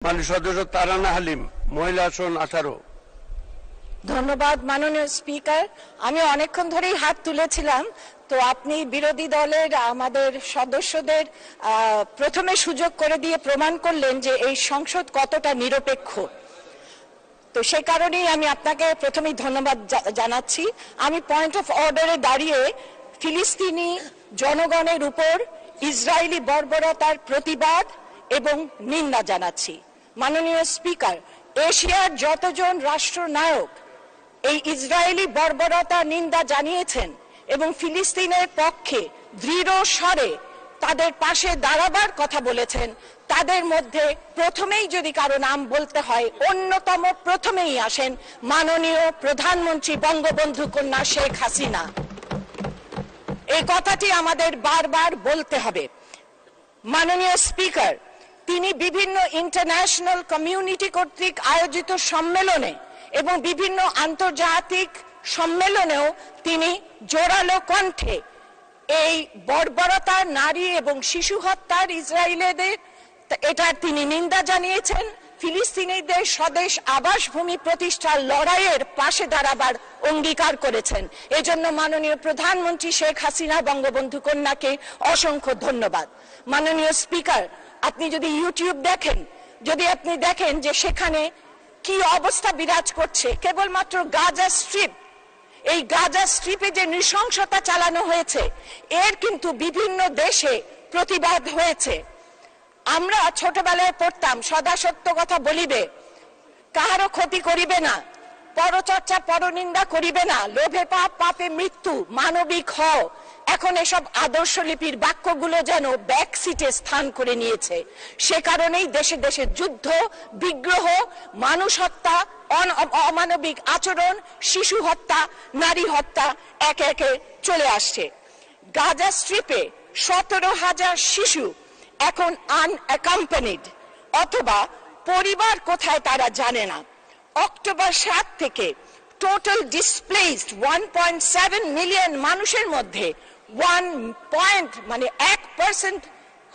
মাননীয় সদস্য তারানা হালিম, মহিলা আসন 18। ধন্যবাদ মাননীয় স্পিকার। আমি অনেকক্ষণ ধরেই হাত তুলেছিলাম, তো আপনি বিরোধী দলের আমাদের সদস্যদের প্রথমে সুযোগ করে দিয়ে প্রমাণ করলেন যে এই সংসদ কতটা নিরপেক্ষ। তো সেই কারণেই আমি আপনাকে প্রথমেই ধন্যবাদ জানাচ্ছি। আমি পয়েন্ট অফ অর্ডারে দাঁড়িয়ে ফিলিস্তিনি জনগণের উপর ইসরায়েলি বর্বরতার প্রতিবাদ এবং নিন্দা জানাচ্ছি। মাননীয় স্পিকার, এশিয়ার যতজন রাষ্ট্রনায়ক এই ইসরায়েলি বর্বরতা নিন্দা জানিয়েছেন এবং ফিলিস্তিনের পক্ষে দৃঢ় স্বরে তাদের পাশে দাঁড়াবার কথা বলেছেন, তাদের মধ্যে প্রথমেই যদি কারো নাম বলতে হয়, অন্যতম প্রথমেই আসেন মাননীয় প্রধানমন্ত্রী বঙ্গবন্ধু কন্যা শেখ হাসিনা। এই কথাটি আমাদের বারবার বলতে হবে। মাননীয় স্পিকার, তিনি বিভিন্ন ইন্টারন্যাশনাল কমিউনিটি কর্তৃক আয়োজিত সম্মেলনে এবং বিভিন্ন আন্তর্জাতিক সম্মেলনেও তিনি জোরালো কণ্ঠে এই বর্বরতা, নারী এবং শিশু হত্যার ইসরায়েলিদের এটার তিনি নিন্দা জানিয়েছেন। ফিলিস্তিনিদের স্বদেশ আবাসভূমি প্রতিষ্ঠার লড়াইয়ের পাশে দাঁড়াবার অঙ্গীকার করেছেন। এজন্য মাননীয় প্রধানমন্ত্রী শেখ হাসিনা বঙ্গবন্ধু কন্যাকে অসংখ্য ধন্যবাদ। মাননীয় স্পিকার, আপনি যদি ইউটিউব দেখেন, যদি আপনি দেখেন যে সেখানে কি অবস্থা বিরাজ করছে, কেবলমাত্র গাজা স্ট্রিপ, এই গাজা স্ট্রিপে যে নৃশংসতা চালানো হয়েছে এর কিন্তু বিভিন্ন দেশে প্রতিবাদ হয়েছে। আমরা ছোটবেলায় পড়তাম, সদা সত্য কথা বলিবে, কাহারও ক্ষতি করিবে না, পরচর্চা পরনিন্দা করিবে না, লোভে পাপ পাপে মৃত্যু, মানবিক হও। এখন এসব আদর্শ লিপির বাক্যগুলো যেন ব্যাক সিটে স্থান করে নিয়েছে। সে কারণেই দেশে দেশে যুদ্ধ, বিগ্রহ, মানুষ হত্যা, অমানবিক আচরণ, শিশু হত্যা, নারী হত্যা একে একে চলে আসছে। গাজা স্ট্রিপে 17,000 শিশু এখন আনঅ্যাকম্পানিড, অথবা পরিবার কোথায় তারা জানে না। অক্টোবর 7 থেকে টোটাল ডিসপ্লেসড 1.7 মিলিয়ন মানুষের মধ্যে 1%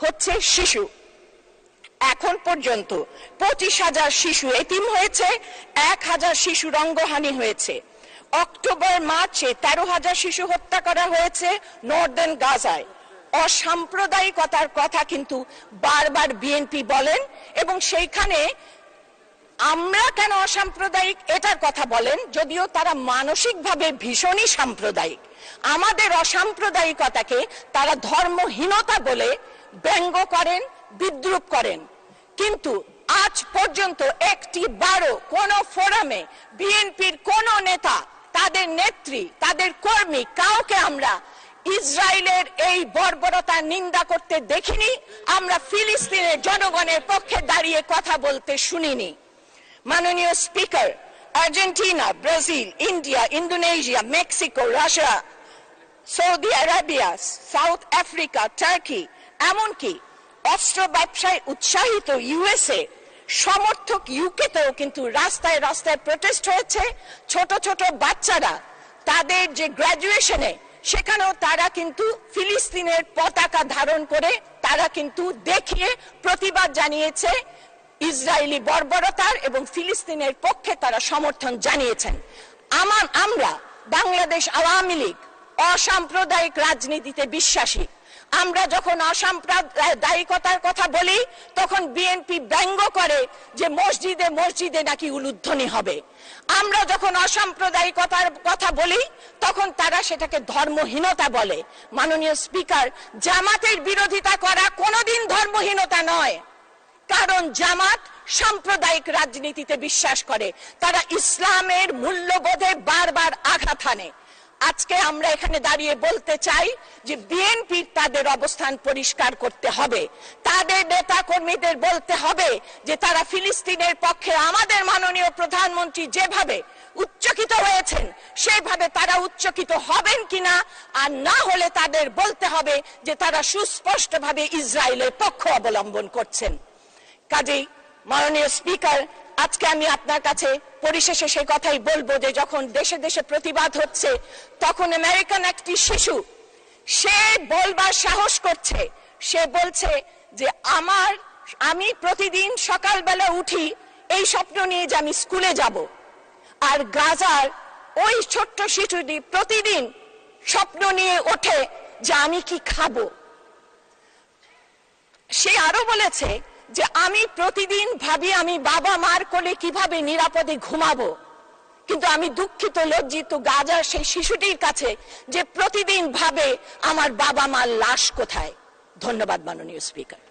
হচ্ছে শিশু। এখন পর্যন্ত 25,000 শিশু এতিম হয়েছে, 1,000 শিশু অঙ্গহানি হয়েছে। অক্টোবর মার্চে 13,000 শিশু হত্যা করা হয়েছে নর্দার্ন গাজায়। অসাম্প্রদায়িকতার কথা কিন্তু বারবার বিএনপি বলেন, এবং সেইখানে আমরা কেন অসাম্প্রদায়িক এটার কথা বলেন, যদিও তারা মানসিকভাবে ভীষণই সাম্প্রদায়িক। আমাদের অসাম্প্রদায়িকতাকে তারা ধর্মহীনতা বলে ব্যঙ্গ করেন, বিদ্রূপ করেন। কিন্তু আজ পর্যন্ত একটি বারো কোন ফোরামে বিএনপির কোন নেতা, তাদের নেত্রী, তাদের কর্মী কাউকে আমরা ইসরায়েলের এই বর্বরতা নিন্দা করতে দেখিনি। আমরা ফিলিস্তিনের জনগণের পক্ষে দাঁড়িয়ে কথা বলতে শুনিনি। মাননীয় speaker, Argentina, Brazil, India, Indonesia, Mexico, Russia, Saudi Arabia, south Africa, turkey, এমনকি অস্ত্র ব্যবসায় উৎসাহিত ইউএসএ সমর্থক ইউকেতেও কিন্তু রাস্তায় রাস্তায় প্রোটেস্ট হয়েছে। ছোট ছোট বাচ্চারা তাদের যে গ্রাজুয়েশনে, সেখানেও তারা কিন্তু ফিলিস্তিনের পতাকা ধারণ করে তারা কিন্তু দেখিয়ে প্রতিবাদ জানিয়েছে ইসরায়েলি বর্বরতার, এবং ফিলিস্তিনের পক্ষে তারা সমর্থন জানিয়েছেন। আমরা বাংলাদেশ আওয়ামী লীগ অসাম্প্রদায়িক রাজনীতিতে বিশ্বাসী। আমরা যখন অসাম্প্রদায়িকতার কথা বলি তখন বিএনপি ব্যঙ্গ করে যে মসজিদে মসজিদে নাকি উলুধ্বনি হবে। আমরা যখন অসাম্প্রদায়িকতার কথা বলি তখন তারা সেটাকে ধর্মহীনতা বলে। মাননীয় স্পিকার, জামাতের বিরোধিতা করা কোনোদিন ধর্মহীনতা নয়, কারণ জামাত সাম্প্রদায়িক রাজনীতিতে বিশ্বাস করে, তারা ইসলামের মূল্যবোধে বারবার আঘাত হানে। আজকে আমরা এখানে দাঁড়িয়ে বলতে চাই যে বিএনপি তাদের অবস্থান পরিষ্কার করতে হবে, তাদের নেতা কর্মীদের বলতে হবে যে তারা ফিলিস্তিনের পক্ষে আমাদের মাননীয় প্রধানমন্ত্রী যেভাবে উচ্চকিত হয়েছেন সেভাবে তারা উচ্চকিত হবেন কিনা, আর না হলে তাদের বলতে হবে যে তারা সুস্পষ্টভাবে ইসরায়েলের পক্ষ অবলম্বন করছেন। কাজেই মাননীয় স্পিকার, আজকে আমি আপনার কাছে পরিশেষে সেই কথাই বলবো যে যখন দেশে দেশে প্রতিবাদ হচ্ছে তখন আমেরিকান একটি শিশু সে বলবার সাহস করছে, সে বলছে যে আমার আমি প্রতিদিন সকালবেলা উঠি এই স্বপ্ন নিয়ে যে আমি স্কুলে যাব, আর গাজার ওই ছোট্ট শিশুটি প্রতিদিন স্বপ্ন নিয়ে ওঠে যে আমি কি খাবো। সে আরো বলেছে যে আমি প্রতিদিন ভাবি আমি বাবা মার কোলে কিভাবে নিরাপদে ঘুমাবো, কিন্তু আমি দুঃখিত লজ্জিত গাজার সেই শিশুটির কাছে যে প্রতিদিন ভাবে আমার বাবা মার লাশ কোথায়। ধন্যবাদ মাননীয় স্পিকার।